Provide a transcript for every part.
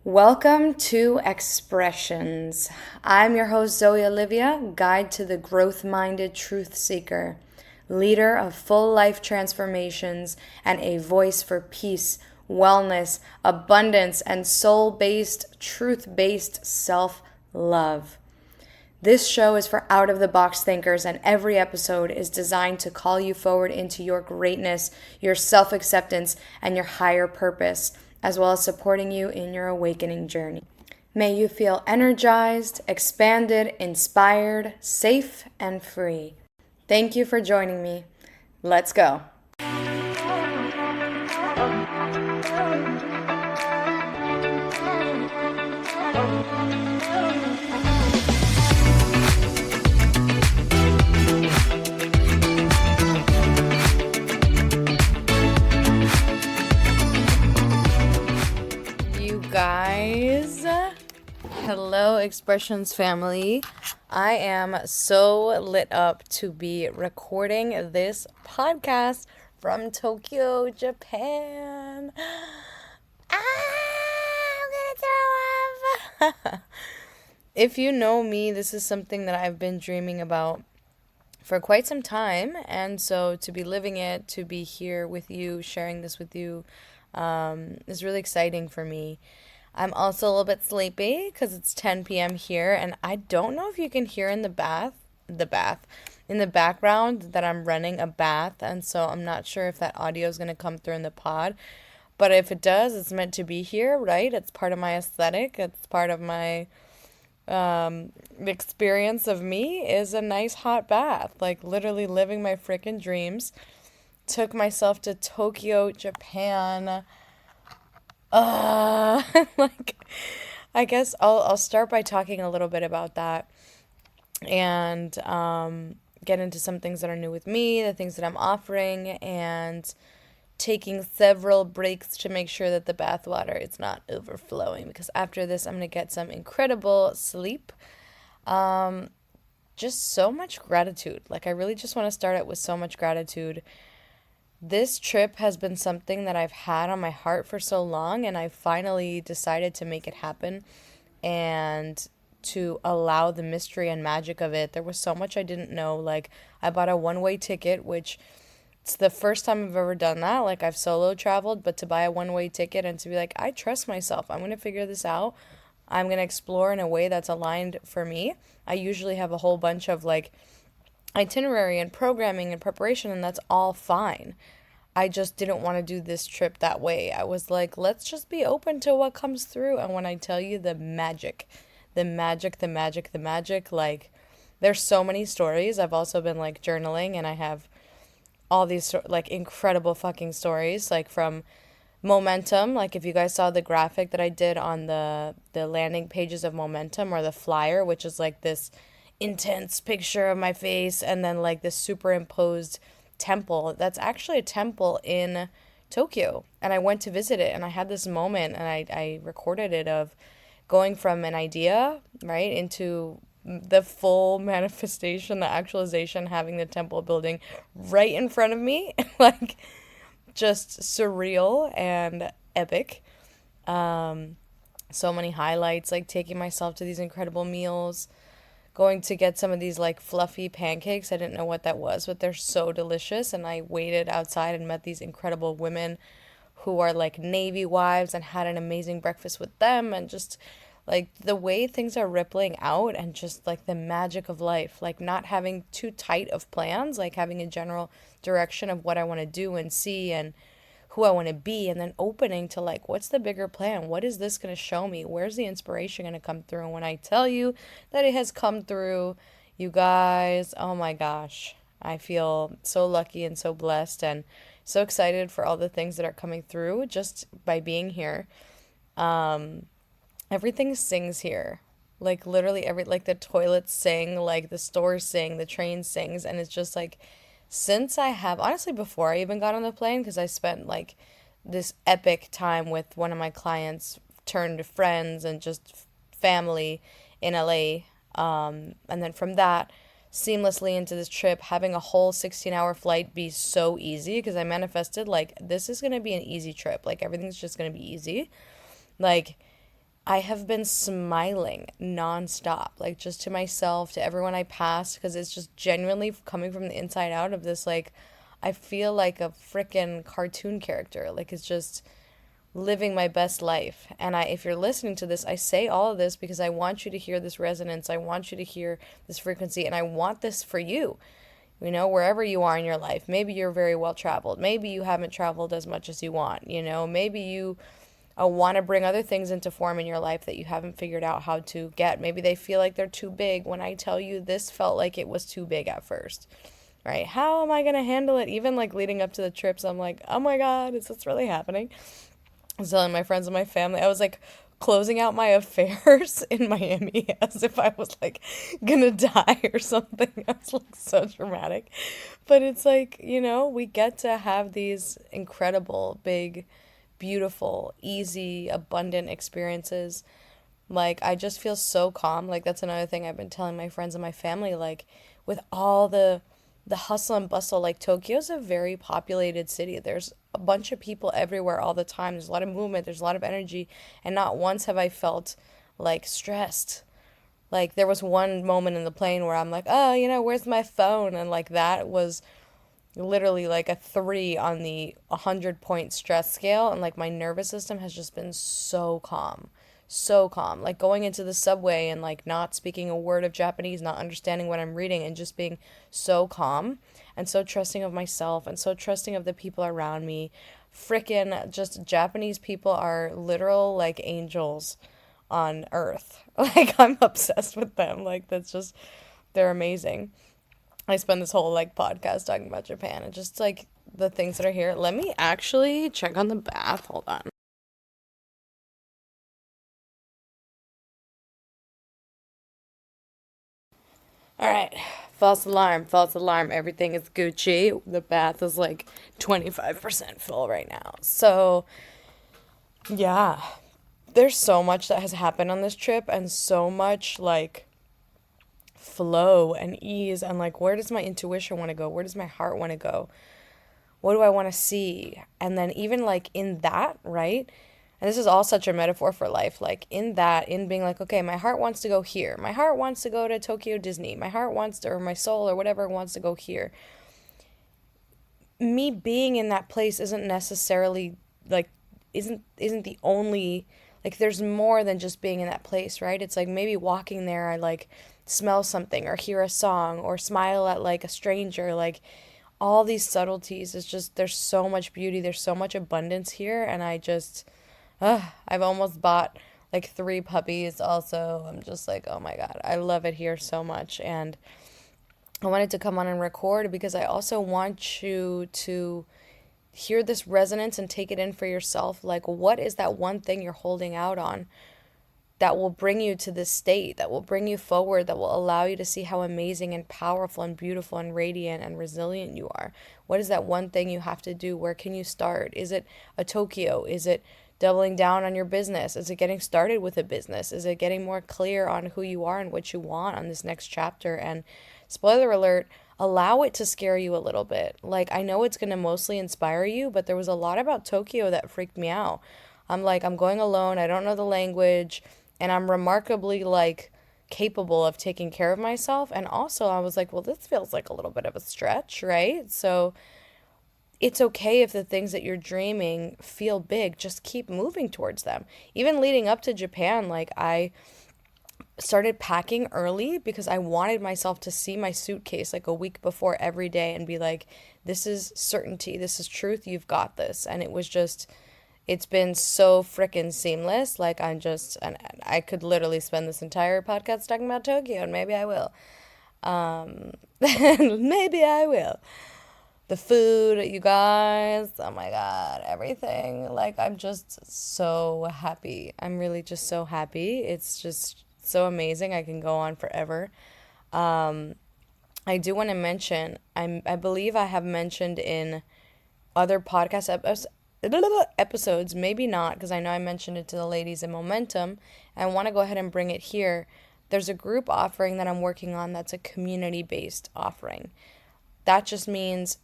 Welcome to Expressions. I'm your host, Zoe Olivia, guide to the growth minded truth seeker, leader of full life transformations, and a voice for peace, wellness, abundance, and soul based, truth based self love. This show is for out of the box thinkers, and every episode is designed to call you forward into your greatness, your self acceptance, and your higher purpose, as well as supporting you in your awakening journey. May you feel energized, expanded, inspired, safe, and free. Thank you for joining me. Let's go. Guys, hello Expressions family. I am so lit up to be recording this podcast from Tokyo, Japan. I'm gonna throw up. If you know me, this is something that I've been dreaming about for quite some time, and so to be living it, to be here with you, sharing this with you, is really exciting for me. I'm also a little bit sleepy because it's 10 p.m. here, and I don't know if you can hear in the in the background that I'm running a bath, and so I'm not sure if that audio is going to come through in the pod, but if it does, it's meant to be here, right? It's part of my aesthetic. It's part of my experience of me is a nice hot bath, like literally living my freaking dreams. Took myself to Tokyo, Japan. Like, I guess I'll start by talking a little bit about that and get into some things that are new with me, the things that I'm offering, and taking several breaks to make sure that the bathwater is not overflowing, because after this I'm going to get some incredible sleep. Just so much gratitude. Like, I really just want to start it with so much gratitude. This trip has been something that I've had on my heart for so long, and I finally decided to make it happen and to allow the mystery and magic of it. There was so much I didn't know. Like, I bought a one-way ticket, which it's the first time I've ever done that. Like, I've solo traveled, but to buy a one-way ticket and to be like, I trust myself. I'm going to figure this out. I'm going to explore in a way that's aligned for me. I usually have a whole bunch of like itinerary and programming and preparation, and that's all fine. I just didn't want to do this trip that way. I was like, let's just be open to what comes through. And when I tell you the magic, like, there's so many stories. I've also been like journaling, and I have all these like incredible fucking stories, like from Momentum. Like, if you guys saw the graphic that I did on the landing pages of Momentum, or the flyer, which is like this intense picture of my face and then like this superimposed temple, that's actually a temple in Tokyo, and I went to visit it, and I had this moment, and I recorded it, of going from an idea, right, into the full manifestation, the actualization, having the temple building right in front of me. Like, just surreal and epic. So many highlights, like taking myself to these incredible meals, going to get some of these like fluffy pancakes. I didn't know what that was, but they're so delicious. And I waited outside and met these incredible women who are like Navy wives, and had an amazing breakfast with them. And just like the way things are rippling out, and just like the magic of life, like not having too tight of plans, like having a general direction of what I want to do and see and who I want to be, and then opening to like, what's the bigger plan? What is this going to show me? Where's the inspiration going to come through? And when I tell you that it has come through, you guys, oh my gosh, I feel so lucky and so blessed and so excited for all the things that are coming through just by being here. Everything sings here. Like, literally like the toilets sing, like the stores sing, the train sings, and it's just like, since I have, honestly, before I even got on the plane, because I spent like this epic time with one of my clients turned friends and just family in LA. And then from that, seamlessly into this trip, having a whole 16-hour flight be so easy, because I manifested, like, this is going to be an easy trip. Like, everything's just going to be easy. Like, I have been smiling nonstop, like just to myself, to everyone I pass, because it's just genuinely coming from the inside out of this, like, I feel like a freaking cartoon character. Like, it's just living my best life. And if you're listening to this, I say all of this because I want you to hear this resonance. I want you to hear this frequency, and I want this for you. Wherever you are in your life. Maybe you're very well traveled. Maybe you haven't traveled as much as you want. Maybe you want to bring other things into form in your life that you haven't figured out how to get. Maybe they feel like they're too big. When I tell you, this felt like it was too big at first, right? How am I going to handle it? Even like leading up to the trips, I'm like, oh my God, is this really happening? I was telling my friends and my family, I was like closing out my affairs in Miami as if I was like gonna die or something. I was like so dramatic. But it's like, we get to have these incredible, big, beautiful, easy, abundant experiences. Like, I just feel so calm. Like, that's another thing I've been telling my friends and my family. Like, with all the hustle and bustle, like, Tokyo's a very populated city. There's a bunch of people everywhere all the time. There's a lot of movement, there's a lot of energy, and not once have I felt like stressed. Like, there was one moment in the plane where I'm like, oh, where's my phone? And like, that was literally like a 3 on the 100-point stress scale, and like my nervous system has just been so calm. So calm. Like, going into the subway and like not speaking a word of Japanese, not understanding what I'm reading, and just being so calm and so trusting of myself and so trusting of the people around me. Frickin' just Japanese people are literal like angels on earth. Like, I'm obsessed with them. Like, that's just, they're amazing. I spend this whole like podcast talking about Japan and just like the things that are here. Let me actually check on the bath. Hold on. All right. False alarm, false alarm. Everything is Gucci. The bath is like 25% full right now. So, yeah. There's so much that has happened on this trip, and so much like flow and ease, and like, where does my intuition want to go? Where does my heart want to go? What do I want to see? And then even like in that, right? And this is all such a metaphor for life. Like, in that, in being like, okay, my heart wants to go here. My heart wants to go to Tokyo Disney. My heart wants to, or my soul or whatever wants to go here. Me being in that place isn't necessarily like, isn't the only, like, there's more than just being in that place, right? It's like maybe walking there, I like smell something or hear a song or smile at like a stranger. Like, all these subtleties is just, there's so much beauty, there's so much abundance here, and I just, I've almost bought like 3 puppies also. I'm just like, oh my God, I love it here so much. And I wanted to come on and record because I also want you to hear this resonance and take it in for yourself. Like, what is that one thing you're holding out on that will bring you to this state, that will bring you forward, that will allow you to see how amazing and powerful and beautiful and radiant and resilient you are? What is that one thing you have to do? Where can you start? Is it a Tokyo? Is it doubling down on your business? Is it getting started with a business? Is it getting more clear on who you are and what you want on this next chapter? And spoiler alert, allow it to scare you a little bit. Like, I know it's going to mostly inspire you, but there was a lot about Tokyo that freaked me out. I'm like, I'm going alone. I don't know the language, and I'm remarkably like capable of taking care of myself. And also, I was like, well, this feels like a little bit of a stretch, right? So it's okay if the things that you're dreaming feel big, just keep moving towards them. Even leading up to Japan, like, I started packing early because I wanted myself to see my suitcase like a week before every day and be like, this is certainty, this is truth, you've got this. And it was just, it's been so freaking seamless. Like, and I could literally spend this entire podcast talking about Tokyo, and maybe I will. Maybe I will. The food, you guys, oh my God, everything. Like, I'm just so happy. I'm really just so happy. It's just so amazing. I can go on forever. Um, I do want to mention, I believe I have mentioned in other episodes, maybe not, because I know I mentioned it to the ladies in Momentum. I want to go ahead and bring it here. There's a group offering that I'm working on that's a community-based offering. That just means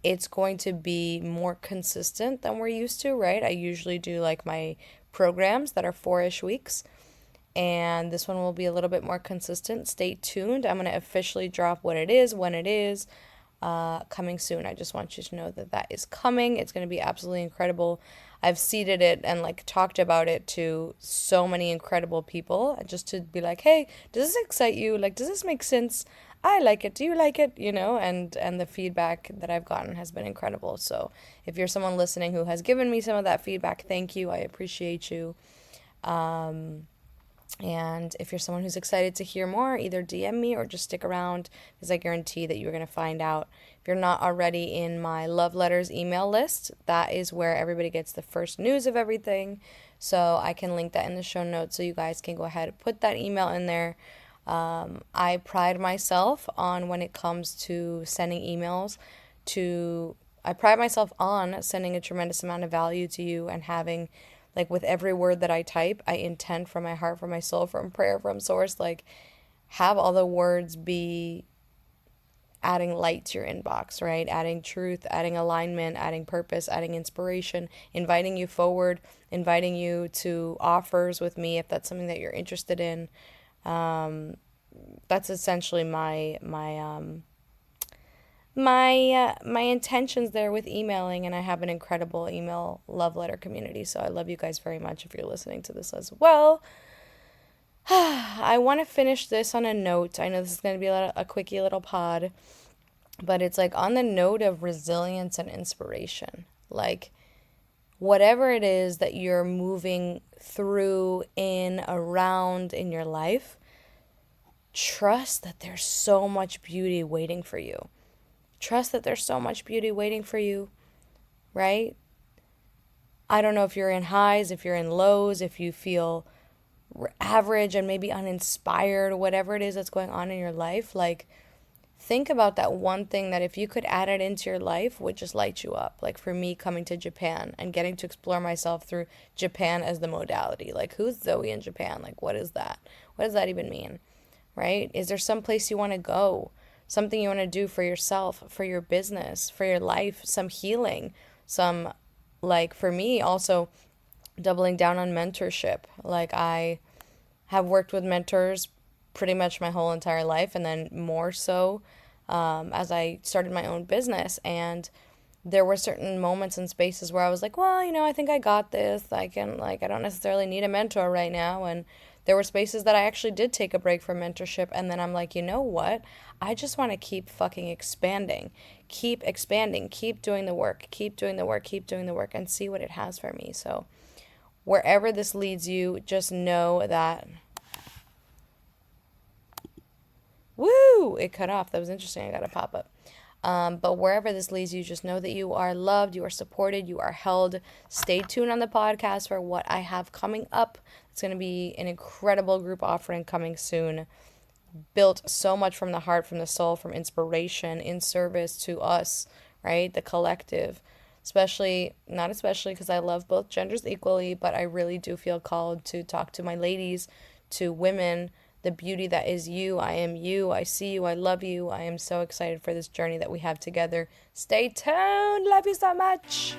it's going to be more consistent than we're used to, right? I usually do like my programs that are 4-ish weeks. And this one will be a little bit more consistent. Stay tuned. I'm going to officially drop what it is, when it is, coming soon. I just want you to know that that is coming. It's going to be absolutely incredible. I've seeded it and like talked about it to so many incredible people, just to be like, hey, does this excite you? Like, does this make sense? I like it. Do you like it? You know, and the feedback that I've gotten has been incredible. So if you're someone listening who has given me some of that feedback, thank you. I appreciate you. And if you're someone who's excited to hear more, either DM me or just stick around, because I guarantee that you're going to find out. If you're not already in my Love Letters email list, that is where everybody gets the first news of everything. So I can link that in the show notes so you guys can go ahead and put that email in there. I pride myself on, when it comes to sending emails, I pride myself on sending a tremendous amount of value to you, and having, like, with every word that I type, I intend from my heart, from my soul, from prayer, from source, like, have all the words be adding light to your inbox, right? Adding truth, adding alignment, adding purpose, adding inspiration, inviting you forward, inviting you to offers with me if that's something that you're interested in. That's essentially my intentions there with emailing, and I have an incredible email love letter community, so I love you guys very much if you're listening to this as well. I want to finish this on a note. I know this is going to be a quickie little pod, but it's like on the note of resilience and inspiration. Like, whatever it is that you're moving through, in, around in your life, trust that there's so much beauty waiting for you. Trust that there's so much beauty waiting for you, right? I don't know if you're in highs, if you're in lows, if you feel average and maybe uninspired, whatever it is that's going on in your life. Like, think about that one thing that if you could add it into your life would just light you up. Like, for me, coming to Japan and getting to explore myself through Japan as the modality. Like, who's Zoe in Japan? Like, what is that? What does that even mean, right? Is there some place you want to go? Something you want to do for yourself, for your business, for your life, some healing, some, like, for me also doubling down on mentorship. Like, I have worked with mentors pretty much my whole entire life, and then more so as I started my own business. And there were certain moments and spaces where I was like, well, I think I got this. I don't necessarily need a mentor right now. And there were spaces that I actually did take a break from mentorship. And then I'm like, you know what? I just want to keep fucking expanding. Keep expanding. Keep doing the work. Keep doing the work. Keep doing the work, and see what it has for me. So wherever this leads you, just know that... Woo! It cut off. That was interesting. I got a pop-up. But wherever this leads you, just know that you are loved, you are supported, you are held. Stay tuned on the podcast for what I have coming up. It's going to be an incredible group offering coming soon. Built so much from the heart, from the soul, from inspiration, in service to us, right? The collective. Not especially because I love both genders equally, but I really do feel called to talk to my ladies, to women, the beauty that is you. I am you. I see you. I love you. I am so excited for this journey that we have together. Stay tuned. Love you so much.